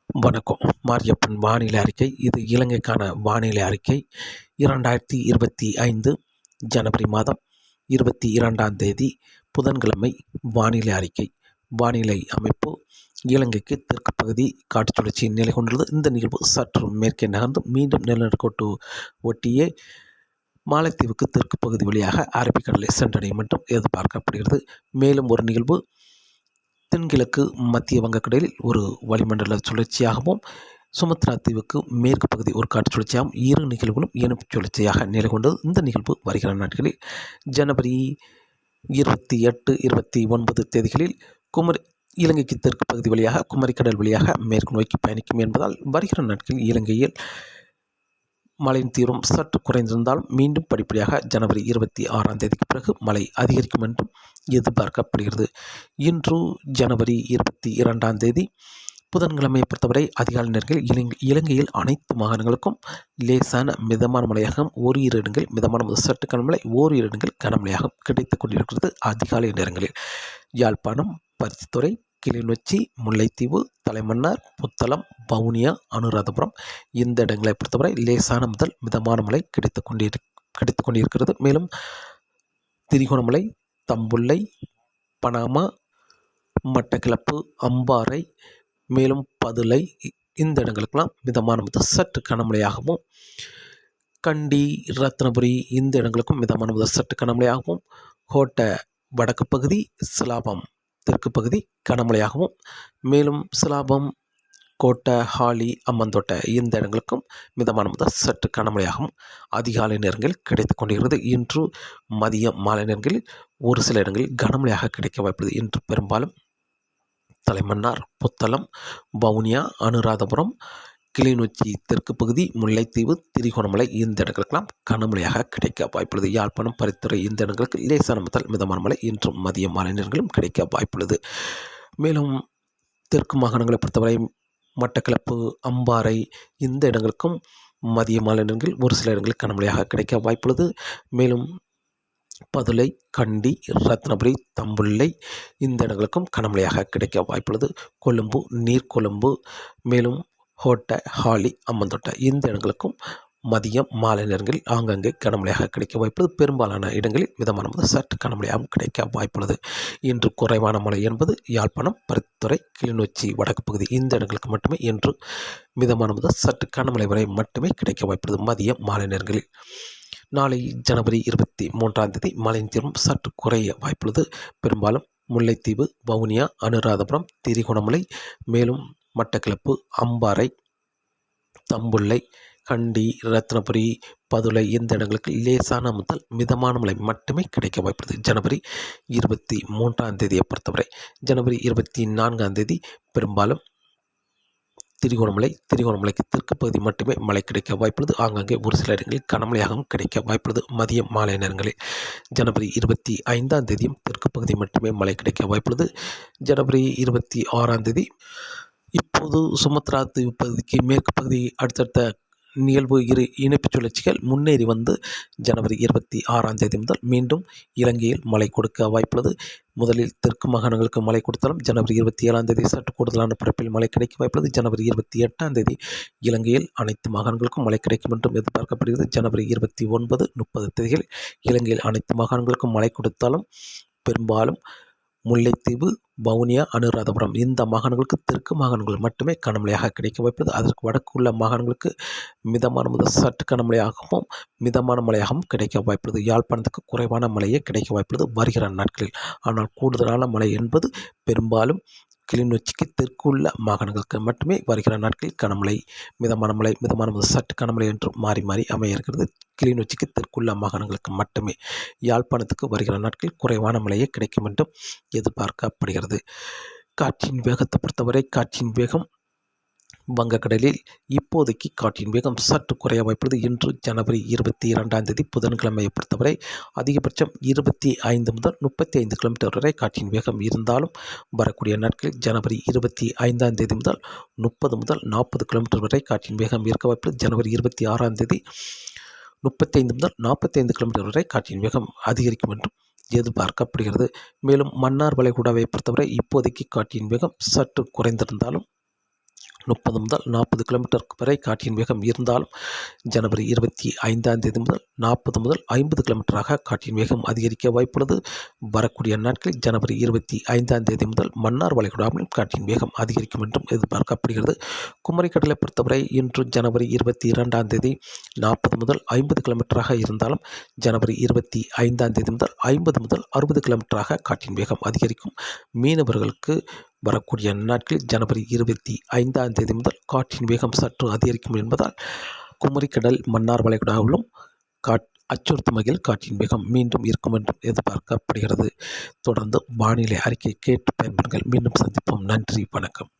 வணக்கம். மாரியப்பன் வானிலை அறிக்கை. இது இலங்கைக்கான வானிலை அறிக்கை. 2025 ஜனவரி மாதம் 22ஆம் தேதி புதன்கிழமை வானிலை அறிக்கை. வானிலை அமைப்பு: இலங்கைக்கு தெற்கு பகுதி காற்று சுழற்சி நிலை கொண்டுள்ளது. இந்த நிகழ்வு சற்று மேற்கே நகர்ந்து மீண்டும் நிலநடுக்கோட்டு ஒட்டியே மாலத்தீவுக்கு தெற்கு பகுதி வழியாக அரபிக்கடலை சென்றடையும் என்றும் எதிர்பார்க்கப்படுகிறது. மேலும் ஒரு நிகழ்வு தென்கிழக்கு மத்திய வங்கக்கடலில் ஒரு வளிமண்டல சுழற்சியாகவும் சுமத்ரா தீவுக்கு மேற்கு பகுதி ஒரு காற்று சுழற்சியாகவும் இரு நிகழ்வுகளும் இணைப்பு சுழற்சியாக நிலை கொண்டது. இந்த நிகழ்வு வருகிற நாட்களில் ஜனவரி 28, 29 தேதிகளில் இலங்கைக்கு தெற்கு பகுதி வழியாக குமரிக்கடல் வழியாக மேற்கு நோக்கி பயணிக்கும் என்பதால் வருகிற நாட்களில் இலங்கையில் மழையின் தீவிரம் சற்று குறைந்திருந்தாலும் மீண்டும் படிப்படியாக ஜனவரி 26ஆம் தேதிக்கு பிறகு மழை அதிகரிக்கும் என்றும் எதிர்பார்க்கப்படுகிறது. இன்று ஜனவரி 22ஆம் தேதி புதன்கிழமையை பொறுத்தவரை அதிகாலை நேரங்களில் இலங்கையில் அனைத்து மாகாணங்களுக்கும் லேசான மிதமான மழையாகவும் ஓரிரு இடங்களில் மிதமான முதல் சற்று கனமழை, ஓரிரு இடங்களில் கனமழையாகவும் கிடைத்துக் கொண்டிருக்கிறது. அதிகாலை நேரங்களில் யாழ்ப்பாணம், பருத்தித்துறை, கிளிநொச்சி, முல்லைத்தீவு, தலைமன்னார், புத்தளம், வவுனியா, அனுராதபுரம் இந்த இடங்களை பொறுத்தவரை லேசான முதல் மிதமான மழை கிடைத்துக் கொண்டிருக்கிறது. மேலும் திரிகோணமலை, தம்புள்ளை, பனாமா, மட்டக்களப்பு, அம்பாறை, மேலும் பதுளை இந்த இடங்களுக்கெல்லாம் மிதமான முதல் சற்று கனமழையாகவும், கண்டி, ரத்னபுரி இந்த இடங்களுக்கும் மிதமான முதல் சற்று கனமழையாகவும், கோட்டை வடக்கு பகுதி, சிலாபம் தெற்கு பகுதி கனமழையாகவும், மேலும் சிலாபம், கோட்டை, ஹாலி, அம்மந்தோட்டை இந்த இடங்களுக்கும் மிதமான முதல் சற்று கனமழையாகவும் அதிகாலை நேரங்களில் கிடைத்துக் கொண்டிருக்கிறது. இன்று மதிய மாலை நேரங்களில் ஒரு சில இடங்களில் கனமழையாக கிடைக்க வாய்ப்புள்ளது. இன்று பெரும்பாலும் தலைமன்னார், புத்தளம், வவுனியா, அனுராதபுரம், கிளிநொச்சி தெற்கு பகுதி, முல்லைத்தீவு, திரிகோணமலை இந்த இடங்களுக்கெல்லாம் கனமழையாக கிடைக்க வாய்ப்புள்ளது. யாழ்ப்பாணம், பருத்தித்துறை இந்த இடங்களுக்கு லேசான முதல் மிதமான மழை இன்று மதிய மாலை நேரங்களும் கிடைக்க வாய்ப்புள்ளது. மேலும் தெற்கு மாகாணங்களை பொறுத்தவரை மட்டக்களப்பு, அம்பாறை இந்த இடங்களுக்கும் மதிய மாலை நேரங்களில் ஒரு சில இடங்களில் கனமழையாக கிடைக்க வாய்ப்புள்ளது. மேலும் பதுளை, கண்டி, ரத்னபுரி, தம்புள்ளை இந்த இடங்களுக்கும் கனமழையாக கிடைக்க வாய்ப்புள்ளது. கொழும்பு, நீர்கொழும்பு, மேலும் கோட்டை, ஹாலி, அம்மந்தோட்டை இந்த இடங்களுக்கும் மதியம் மாலை நேரங்களில் ஆங்காங்கே கனமழையாக கிடைக்க வாய்ப்புள்ளது. பெரும்பாலான இடங்களில் மிதமான முதல் சற்று கனமழையாகவும் கிடைக்க வாய்ப்புள்ளது. இன்று குறைவான மழை என்பது யாழ்ப்பாணம், பருத்தித்துறை, கிளிநொச்சி வடக்கு பகுதி இந்த இடங்களுக்கு மட்டுமே இன்று மிதமான முதல் சற்று கனமழை வரை மட்டுமே கிடைக்க வாய்ப்புள்ளது மதியம் மாலை நேரங்களில். நாளை ஜனவரி 23ஆம் தேதி மழையின் தீவிரம் சற்று குறைய வாய்ப்புள்ளது. பெரும்பாலும் முல்லைத்தீவு, வவுனியா, அனுராதபுரம், திரிகோணமலை, மேலும் மட்டக்களப்பு, அம்பாறை, தம்புள்ளை, கண்டி, ரத்னபுரி, பதுளை இந்த இடங்களுக்கு லேசான முதல் மிதமான மழை மட்டுமே கிடைக்க வாய்ப்புள்ளது ஜனவரி 23ஆம் தேதியை பொறுத்தவரை. ஜனவரி 24ஆம் தேதி பெரும்பாலும் திரிகோணமலைக்கு தெற்கு பகுதி மட்டுமே மழை கிடைக்க வாய்ப்புள்ளது. ஆங்காங்கே ஒரு சில இடங்களில் கனமழையாகவும் கிடைக்க வாய்ப்புள்ளது மதியம் மாலை நேரங்களில். ஜனவரி 25ஆம் தேதியும் தெற்கு பகுதி மட்டுமே மழை கிடைக்க வாய்ப்புள்ளது. ஜனவரி 26ஆம் தேதி இப்போது சுமத்ரா தீவு பகுதிக்கு மேற்கு பகுதி அடுத்தடுத்த நிகழ்வு இணைப்பு சுழற்சிகள் முன்னேறி வந்து ஜனவரி 26ஆம் தேதி முதல் மீண்டும் இலங்கையில் மழை கொடுக்க வாய்ப்புள்ளது. முதலில் தெற்கு மாகாணங்களுக்கு மழை கொடுத்தாலும் ஜனவரி 27ஆம் தேதி சற்று கூடுதலான பரப்பில் மழை கிடைக்க வாய்ப்புள்ளது. ஜனவரி 28ஆம் தேதி இலங்கையில் அனைத்து மாகாணங்களுக்கும் மழை கிடைக்கும் என்றும் எதிர்பார்க்கப்படுகிறது. ஜனவரி 29, 30 தேதிகளில் இலங்கையில் அனைத்து மாகாணங்களுக்கும் மழை கொடுத்தாலும் பெரும்பாலும் முல்லைத்தீவு, வவுனியா, அனுராதபுரம் இந்த மாகாணங்களுக்கு தெற்கு மாகாணங்கள் மட்டுமே கனமழையாக கிடைக்க வாய்ப்புள்ளது. அதற்கு வடக்கு உள்ள மாகாணங்களுக்கு மிதமான முதல் சற்று கனமழையாகவும் மிதமான மழையாகவும் கிடைக்க வாய்ப்புள்ளது. யாழ்ப்பாணத்துக்கு குறைவான மழையே கிடைக்க வாய்ப்புள்ளது வருகிற நாட்களில். ஆனால் கூடுதலான மழை என்பது பெரும்பாலும் கிளிநொச்சிக்கு தெற்கு உள்ள மாகாணங்களுக்கு மட்டுமே வருகிற நாட்களில் கனமழை, மிதமான மழை, மிதமான முதல் சற்று கனமழை என்று மாறி மாறி அமைய இருக்கிறது. கிளிநொச்சிக்கு தெற்குள்ள மாகாணங்களுக்கு மட்டுமே. யாழ்ப்பாணத்துக்கு வருகிற நாட்களில் குறைவான மழையே கிடைக்கும் என்றும் எதிர்பார்க்கப்படுகிறது. காற்றின் வேகத்தை பொறுத்தவரை காற்றின் வேகம் வங்கக்கடலில் இப்போதைக்கு காற்றின் வேகம் சற்று குறைய வாய்ப்புள்ளது. இன்று ஜனவரி 22ஆம் தேதி புதன்கிழமையை பொறுத்தவரை அதிகபட்சம் 25 முதல் 35 கிலோமீட்டர் வரை காற்றின் வேகம் இருந்தாலும் வரக்கூடிய நாட்களில் ஜனவரி 25ஆம் தேதி முதல் 30 முதல் 40 கிலோமீட்டர் வரை காற்றின் வேகம் இருக்க வாய்ப்புள்ளது. ஜனவரி 26ஆம் தேதி 35 முதல் 45 கிலோமீட்டர் வரை காற்றின் வேகம் அதிகரிக்கும் என்றும் எதிர்பார்க்கப்படுகிறது. மேலும் மன்னார் வளைகுடாவை பொறுத்தவரை இப்போதைக்கு காற்றின் வேகம் சற்று குறைந்திருந்தாலும் 30 முதல் 40 கிலோமீட்டர் வரை காற்றின் வேகம் இருந்தாலும் ஜனவரி 25ஆம் தேதி முதல் 40 முதல் 50 கிலோமீட்டராக காற்றின் வேகம் அதிகரிக்க வாய்ப்புள்ளது. வரக்கூடிய நாட்களில் ஜனவரி 25ஆம் தேதி முதல் மன்னார் வளைகுடாவிலும் காற்றின் வேகம் அதிகரிக்கும் என்றும் எதிர்பார்க்கப்படுகிறது. குமரிக்கடலை பொறுத்தவரை இன்று ஜனவரி 22ஆம் தேதி 40 முதல் 50 கிலோமீட்டராக இருந்தாலும் ஜனவரி 25ஆம் தேதி முதல் 50 முதல் 60 கிலோமீட்டராக காற்றின் வேகம் அதிகரிக்கும். மீனவர்களுக்கு வரக்கூடிய நாட்களில் ஜனவரி 25ஆம் தேதி முதல் காற்றின் வேகம் சற்று அதிகரிக்கும் என்பதால் குமரிக்கடல் மன்னார் வளைகுடாவிலும் அச்சுறுத்தும் வகையில் காற்றின் வேகம் மீண்டும் இருக்கும் என்றும் எதிர்பார்க்கப்படுகிறது. தொடர்ந்து வானிலை அறிக்கை கேட்டு பயன்படுங்கள். மீண்டும் சந்திப்போம். நன்றி, வணக்கம்.